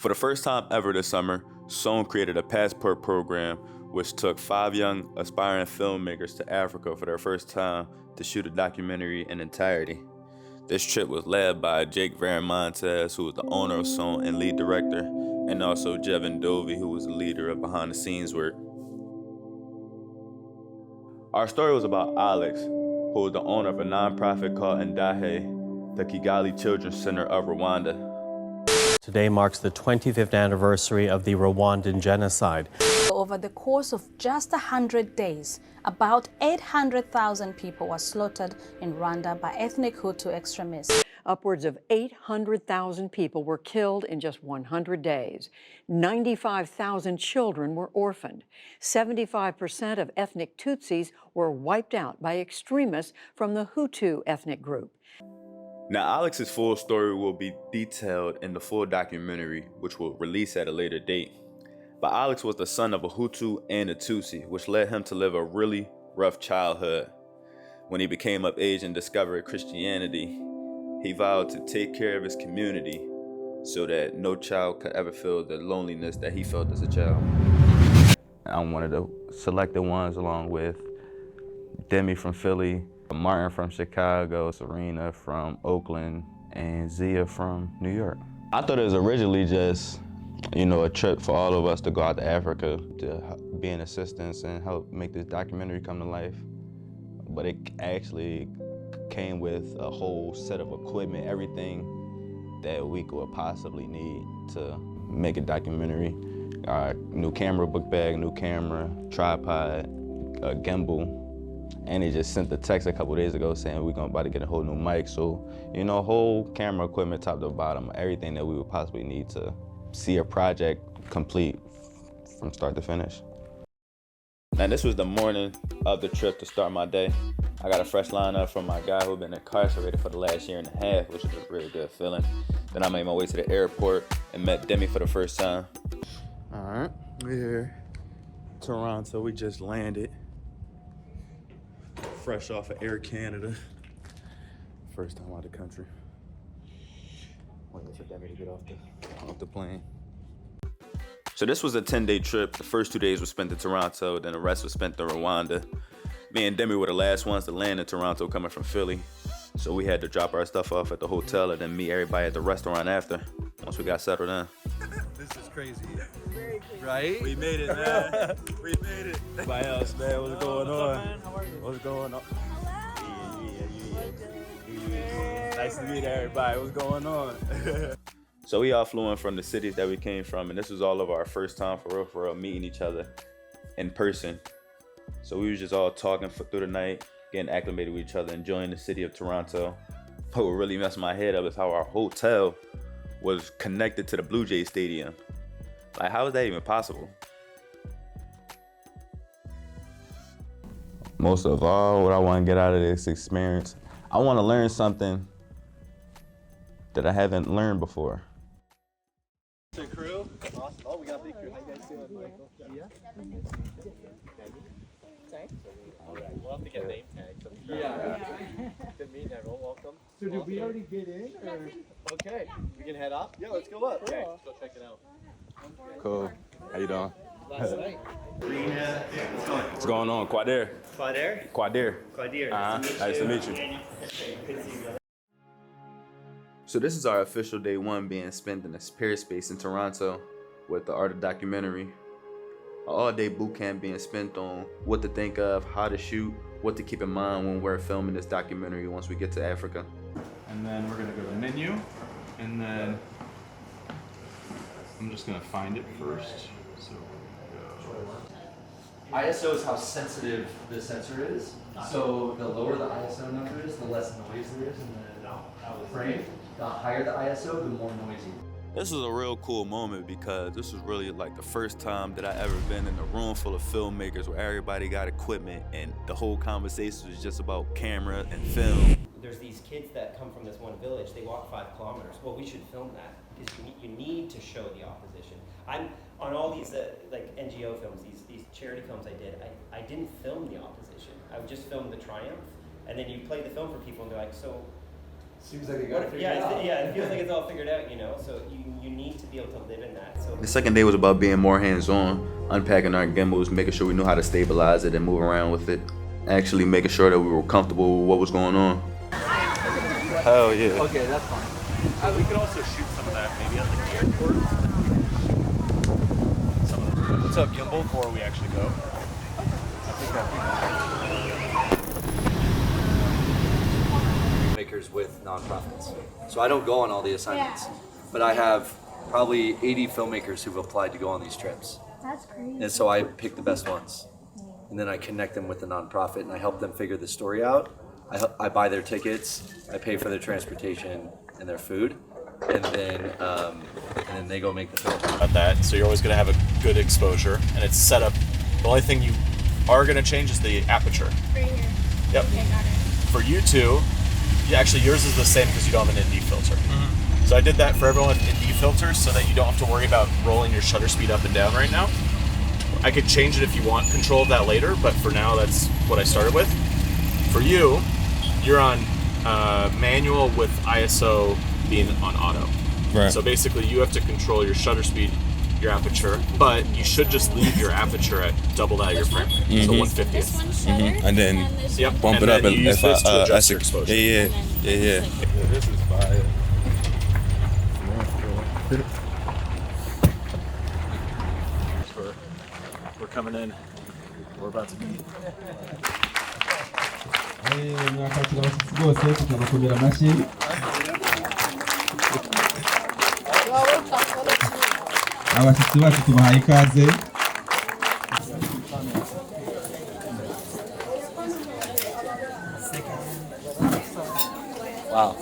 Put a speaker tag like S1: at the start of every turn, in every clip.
S1: For the first time ever this summer, SOWN created a passport program which took 5 young aspiring filmmakers to Africa for their first time to shoot a documentary in entirety. This trip was led by Jake Montes, who was the owner of SOWN and lead director, and also Jevin Dovey, who was the leader of behind the scenes work. Our story was about Alex, who was the owner of a nonprofit called Ndahe, the Kigali Children's Center of Rwanda.
S2: Today marks the 25th anniversary of the Rwandan genocide.
S3: Over the course of just 100 days, about 800,000 people were slaughtered in Rwanda by ethnic Hutu extremists.
S4: Upwards of 800,000 people were killed in just 100 days. 95,000 children were orphaned. 75% of ethnic Tutsis were wiped out by extremists from the Hutu ethnic group.
S1: Now, Alex's full story will be detailed in the full documentary, which will release at a later date. But Alex was the son of a Hutu and a Tutsi, which led him to live a really rough childhood. When he became of age and discovered Christianity, he vowed to take care of his community so that no child could ever feel the loneliness that he felt as a child. I'm one of the selected ones, along with Demi from Philly, Martin from Chicago, Serena from Oakland, and Zia from New York. I thought it was originally just, a trip for all of us to go out to Africa to be in assistance and help make this documentary come to life. But it actually came with a whole set of equipment, everything that we could possibly need to make a documentary. Our new camera, book bag, new camera, tripod, a gimbal. And he just sent the text a couple days ago saying we're about to get a whole new mic. So, whole camera equipment top to bottom, everything that we would possibly need to see a project complete from start to finish. Now, this was the morning of the trip to start my day. I got a fresh lineup from my guy who'd been incarcerated for the last year and a half, which is a really good feeling. Then I made my way to the airport and met Demi for the first time. All right, we're here, Toronto. We just landed. Fresh off of Air Canada. First time out of the country. Waiting for Demi to get off the plane. So this was a 10-day trip. The first 2 days were spent in Toronto, then the rest was spent in Rwanda. Me and Demi were the last ones to land in Toronto coming from Philly. So we had to drop our stuff off at the hotel and then meet everybody at the restaurant after, once we got settled in.
S5: This is crazy. Right?
S1: We made it, man. We made it. Everybody else, man, what's going on?
S5: How are you?
S1: What's going on? Nice to meet everybody. What's going on? So we all flew in from the cities that we came from, and this was all of our first time for real, meeting each other in person. So we was just all talking through the night, getting acclimated with each other, enjoying the city of Toronto. But what really messed my head up is how our hotel was connected to the Blue Jays Stadium. Like, how is that even possible? Most of all, what I want to get out of this experience, I want to learn something that I haven't learned before.
S5: The crew? Awesome. Oh, we got a big crew. How you guys doing, Michael? Yeah.
S6: Sorry?
S5: All right. We'll have to get name tags. Yeah. Good meeting everyone. Welcome.
S7: So did we already get in? Or?
S5: Okay. We can head up? Yeah, let's go up.
S7: Cool.
S5: Okay, let's go check it out.
S1: Cool. How you doing?
S5: Last night.
S1: What's going on? Quadir.
S6: Quadir?
S1: Quadir.
S6: Quadir.
S1: Nice to meet you. So this is our official day one being spent in the Spirit Space in Toronto with the Art of Documentary. An all-day boot camp being spent on what to think of, how to shoot, what to keep in mind when we're filming this documentary once we get to Africa.
S8: And then we're gonna go to menu, and then I'm just gonna find it first. So
S9: ISO is how sensitive the sensor is. So the lower the ISO number is, the less noise there is in the frame. The higher the ISO, the more noisy.
S1: This was a real cool moment because this was really like the first time that I ever been in a room full of filmmakers where everybody got equipment and the whole conversation was just about camera and film.
S6: There's these kids that come from this one village, they walk 5 kilometers. Well, we should film that because you need to show the opposition. I'm on all these like NGO films, these charity films I didn't film the opposition. I would just film the triumph, and then you play the film for people and they're like, so
S9: Seems like you got it figured
S6: Yeah,
S9: out.
S6: yeah, it feels like it's all figured out, you know. So you need to be able to live in that. So
S1: The second day was about being more hands-on, unpacking our gimbals, making sure we knew how to stabilize it and move around with it, actually making sure that we were comfortable with what was going on. Hell yeah.
S9: Okay, that's fine.
S8: We could also shoot some of that maybe at the airport. What's up, gimbal, before we actually go? I think
S9: Makers with nonprofits. So I don't go on all the assignments, but I have probably 80 filmmakers who've applied to go on these trips.
S10: That's crazy.
S9: And so I pick the best ones. And then I connect them with the nonprofit and I help them figure the story out. I buy their tickets, I pay for their transportation and their food, and then they go make the film.
S8: about that, so you're always going to have a good exposure, and it's set up. The only thing you are going to change is the aperture.
S10: Right here.
S8: Yep.
S10: Okay, got it.
S8: For you two, actually yours is the same because you don't have an ND filter. So I did that for everyone with ND filters so that you don't have to worry about rolling your shutter speed up and down right now. I could change it if you want control of that later, but for now that's what I started with. For you, you're on manual with ISO being on auto.
S11: Right.
S8: So basically you have to control your shutter speed, your aperture, but you should just leave your aperture at double that of your frame rate. So 150th.
S10: This one's shutter,
S11: And then
S10: this
S8: Yep.
S10: one-
S11: bump
S8: And
S11: it up
S8: then
S11: and
S8: you use
S11: if
S8: this to
S11: I
S8: adjust your exposure.
S11: Yeah.
S7: This is fire.
S8: We're coming in. We're about to meet.
S7: Mwakakira abashyitsi bose tukabakomera amashyi. Abashyitsi bacu tubahaye ikaze.
S9: Wow.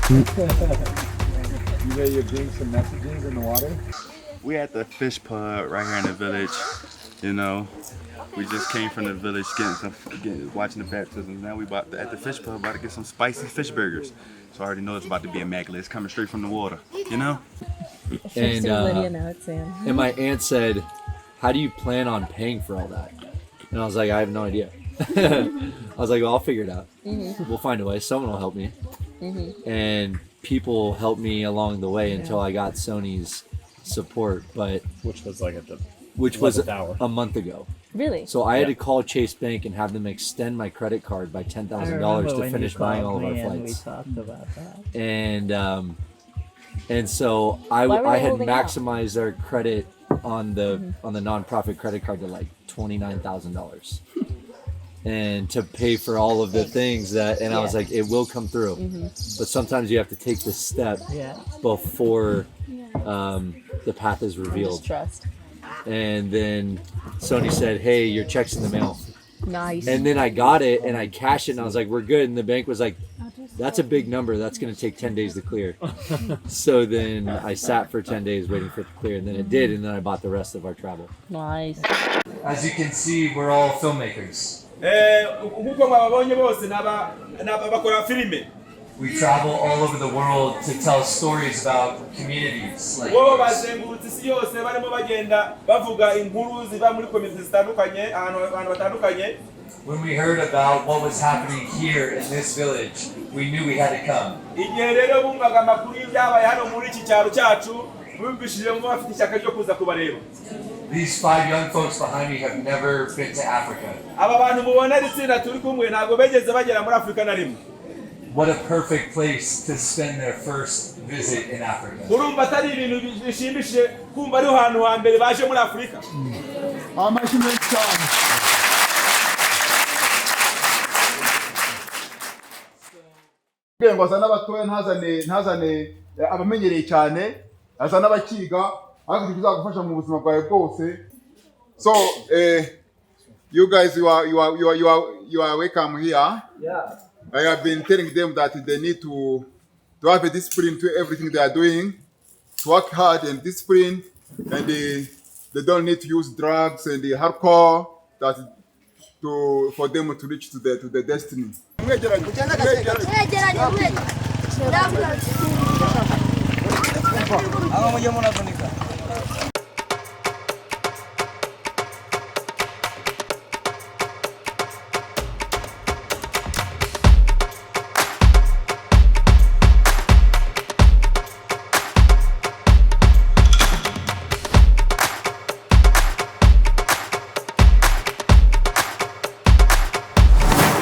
S7: You ready to bring some messages in the water?
S11: We at the fish pub right here in the village. You know, we just came from the village watching the baptisms. Now we at the fish pub about to get some spicy fish burgers. So I already know it's about to be immaculate. It's coming straight from the water, you know?
S9: And my aunt said, "How do you plan on paying for all that?" And I was like, "I have no idea." I was like, "Well, I'll figure it out. We'll find a way. Someone will help me." And people helped me along the way until I got Sony's support, but
S8: Which was like at the
S9: hour. A month ago.
S10: Really?
S9: So I had to call Chase Bank and have them extend my credit card by $10,000 to finish buying all of our flights.
S10: We talked about that.
S9: And so
S10: Why were
S9: I
S10: they
S9: had
S10: holding out?
S9: maximized their credit on the nonprofit credit card to like $29,000. And to pay for all of the things that, and I was like, it will come through. But sometimes you have to take this step before the path is revealed.
S10: Just trust.
S9: And then Sony said, "Hey, your check's in the mail."
S10: Nice.
S9: And then I got it and I cashed it and I was like, "We're good." And the bank was like, "That's a big number. That's going to take 10 days to clear." So then I sat for 10 days waiting for it to clear, and then it did, and then I bought the rest of our travel.
S10: Nice.
S9: As you can see, we're all filmmakers. We travel all over the world to tell stories about communities. Like when we heard about what was happening here in this village, we knew we had to come. These 5 young folks behind me have never been to Africa. What a perfect place to spend their first visit in Africa.
S7: Amashyi menshi cyane. Ngo azane abatoya ntazane abamenyereye cyane asa n'abakiga ariko bizagufasha mu buzima bwawe bwose. So you guys, you are welcome here.
S5: Yeah.
S7: I have been telling them that they need to have a discipline to everything they are doing, to work hard and discipline, and they don't need to use drugs and the hardcore for them to reach to the destiny.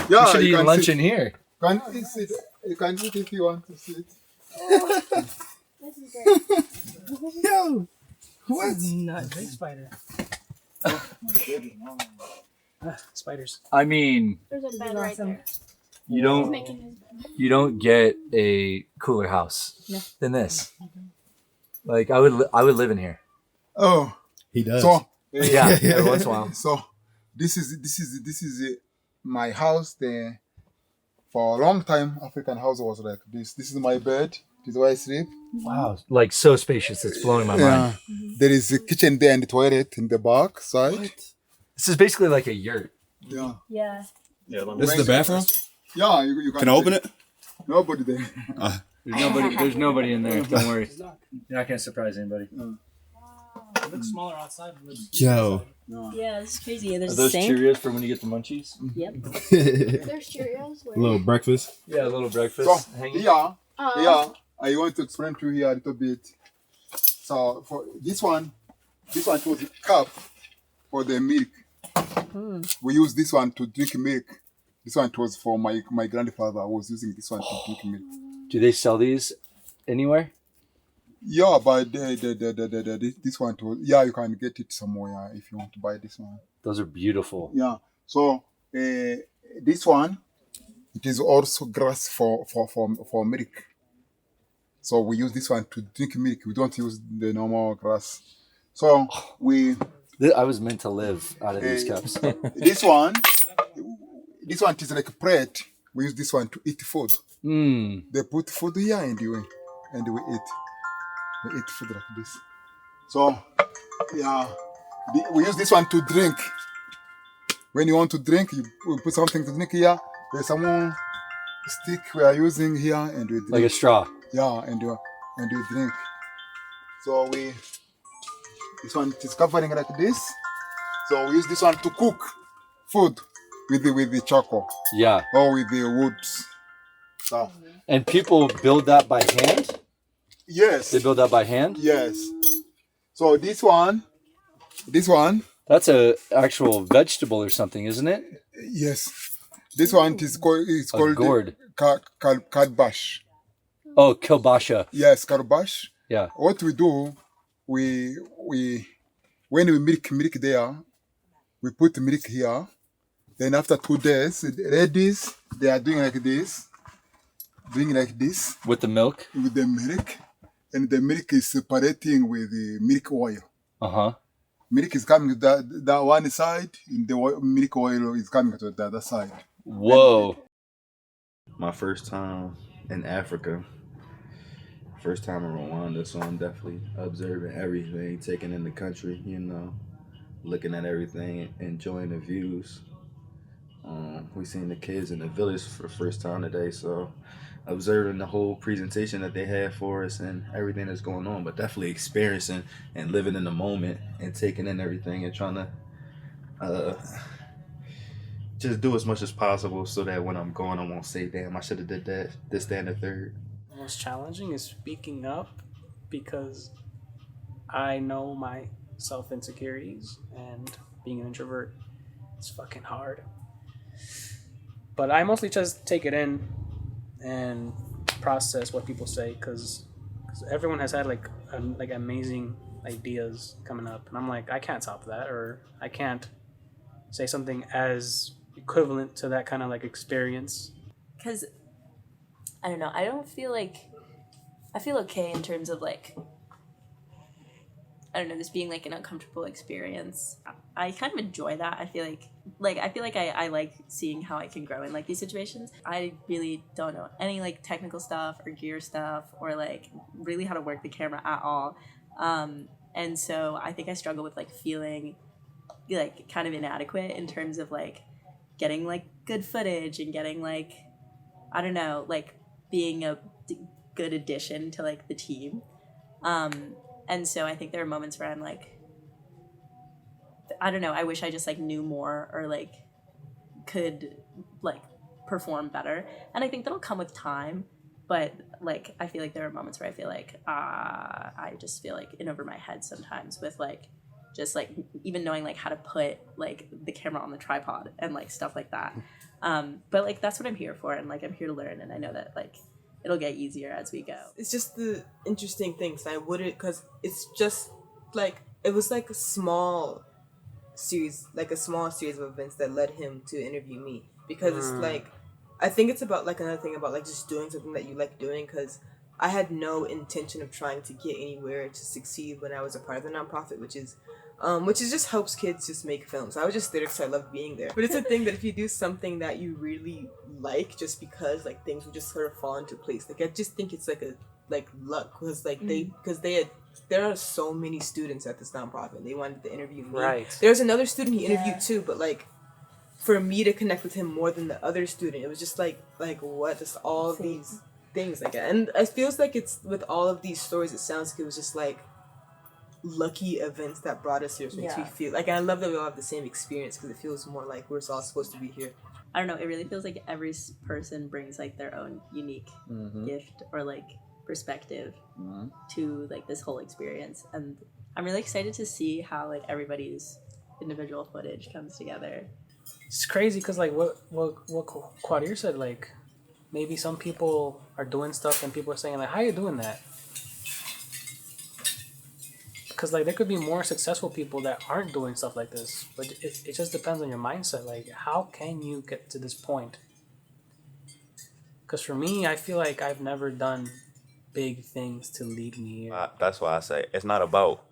S7: Yeah,
S9: you should eat lunch in here.
S7: Can you sit? You can eat if you want to sit.
S10: This is great.
S7: Yo, what?
S5: Not big spider. Spiders.
S9: I mean,
S10: There's a bed right there.
S9: you don't get a cooler house than this. Like I would live in here.
S7: Oh,
S12: he does.
S7: So
S9: yeah, every once in a while.
S7: So this is my house. There for a long time, African house was like this. This is my bed. This is where I sleep.
S9: Wow, like so spacious. It's blowing my mind.
S7: There is a kitchen there and the toilet in the back side.
S9: This is basically like a yurt.
S7: Yeah.
S10: Yeah.
S12: This is the bathroom?
S7: Yeah, you
S12: can I open it?
S7: Nobody there.
S9: There's nobody in there. Don't worry. You're not gonna surprise anybody.
S5: It looks smaller outside.
S12: Yo.
S10: Yeah, it's crazy. There's
S9: Are those
S10: a sink.
S9: Cheerios for when you get the munchies?
S10: Yep.
S12: There's
S10: Cheerios.
S12: A little breakfast.
S9: Yeah, a little breakfast.
S7: So
S9: hanging.
S7: yeah, I want to explain to you a little bit. So for this one was a cup for the milk. We use this one to drink milk. This one was for my grandfather. I was using this one to drink milk.
S9: Do they sell these anywhere?
S7: Yeah, but this one too. Yeah, you can get it somewhere if you want to buy this one.
S9: Those are beautiful.
S7: Yeah. So this one, it is also grass for milk. So we use this one to drink milk. We don't use the normal grass. So
S9: I was meant to live out of these cups.
S7: this one is like a bread. We use this one to eat food. They put food here and we eat. We eat food like this. So yeah, we use this one to drink. When you want to drink, you put something to drink here. There's some stick we are using here, and we drink.
S9: Like a straw.
S7: Yeah, and you drink. So this one is covering like this. So we use this one to cook food with the charcoal.
S9: Yeah.
S7: Or with the woods. So.
S9: And people build that by hand?
S7: Yes.
S9: They build that by hand?
S7: Yes. So this one.
S9: That's a actual vegetable or something, isn't it?
S7: Yes. This one is called
S9: gourd.
S7: Kalbash.
S9: Oh, kielbasa.
S7: Yes, kalbash.
S9: Yeah.
S7: What we do, when we milk there, we put milk here. Then after 2 days, the ladies, they are doing like this.
S9: With the milk?
S7: With the milk. And the milk is separating with the milk oil.
S9: Uh-huh.
S7: Milk is coming to that one side, and the milk oil is coming to the other side.
S9: Whoa.
S1: My first time in Africa. First time in Rwanda, so I'm definitely observing everything, taking in the country, looking at everything, enjoying the views. We seen the kids in the village for the first time today, so observing the whole presentation that they had for us and everything that's going on, but definitely experiencing and living in the moment and taking in everything and trying to just do as much as possible so that when I'm going, I won't say, damn, I should have did that, this, that, and the third.
S5: The most challenging is speaking up because I know my self-insecurities and being an introvert is fucking hard. But I mostly just take it in and process what people say because everyone has had like amazing ideas coming up, and I'm like, I can't top that, or I can't say something as equivalent to that kind of like experience.
S10: Because I don't know, I don't feel like
S13: I feel okay in terms of like, I don't know, this being like an uncomfortable experience. I kind of enjoy that. I feel like I like seeing how I can grow in like these situations. I really don't know any like technical stuff or gear stuff or like really how to work the camera at all. And so I think I struggle with like feeling like kind of inadequate in terms of like getting like good footage and getting like, I don't know, like being a good addition to like the team. And so I think there are moments where I'm like, I don't know, I wish I just like knew more or like could like perform better. And I think that'll come with time. But like, I feel like there are moments where I feel like, I just feel like in over my head sometimes with like, just like even knowing like how to put like the camera on the tripod and like stuff like that. But like, that's what I'm here for. And like, I'm here to learn. And I know that like, it'll get easier as we go.
S14: It's just the interesting things. I wouldn't, because it's just like, it was like a small series of events that led him to interview me. Because it's like, I think it's about like another thing about like just doing something that you like doing, because I had no intention of trying to get anywhere to succeed when I was a part of the nonprofit, which is just helps kids just make films. I was just there because I love being there. But it's a thing that if you do something that you really like, just because like things will just sort of fall into place. Like I just think it's like a luck, because like there are so many students at this nonprofit. They wanted to interview me.
S5: Right.
S14: There's another student he interviewed too, but like for me to connect with him more than the other student, it was just like what, just all these things like that. And it feels like it's with all of these stories, it sounds like it was just like lucky events that brought us here, which makes me feel like, I love that we all have the same experience, because it feels more like we're all supposed to be here.
S13: I don't know, it really feels like every person brings like their own unique gift or like perspective to like this whole experience, and I'm really excited to see how like everybody's individual footage comes together.
S5: It's crazy because like what Quadir said, like maybe some people are doing stuff and people are saying like, how are you doing that? Because like there could be more successful people that aren't doing stuff like this, but it just depends on your mindset. Like, how can you get to this point? Because for me, I feel like I've never done big things to lead me here.
S1: That's why I say it's not about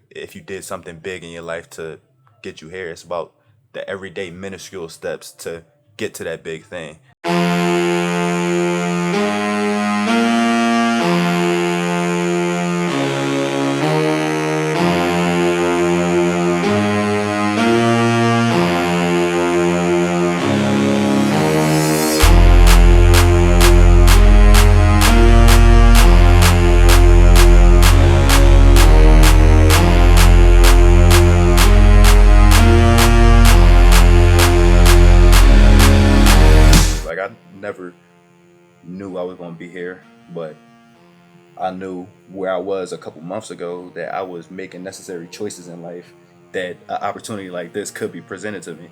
S1: if you did something big in your life to get you here. It's about the everyday minuscule steps to get to that big thing. Never knew I was going to be here, but I knew where I was a couple months ago that I was making necessary choices in life, that an opportunity like this could be presented to me.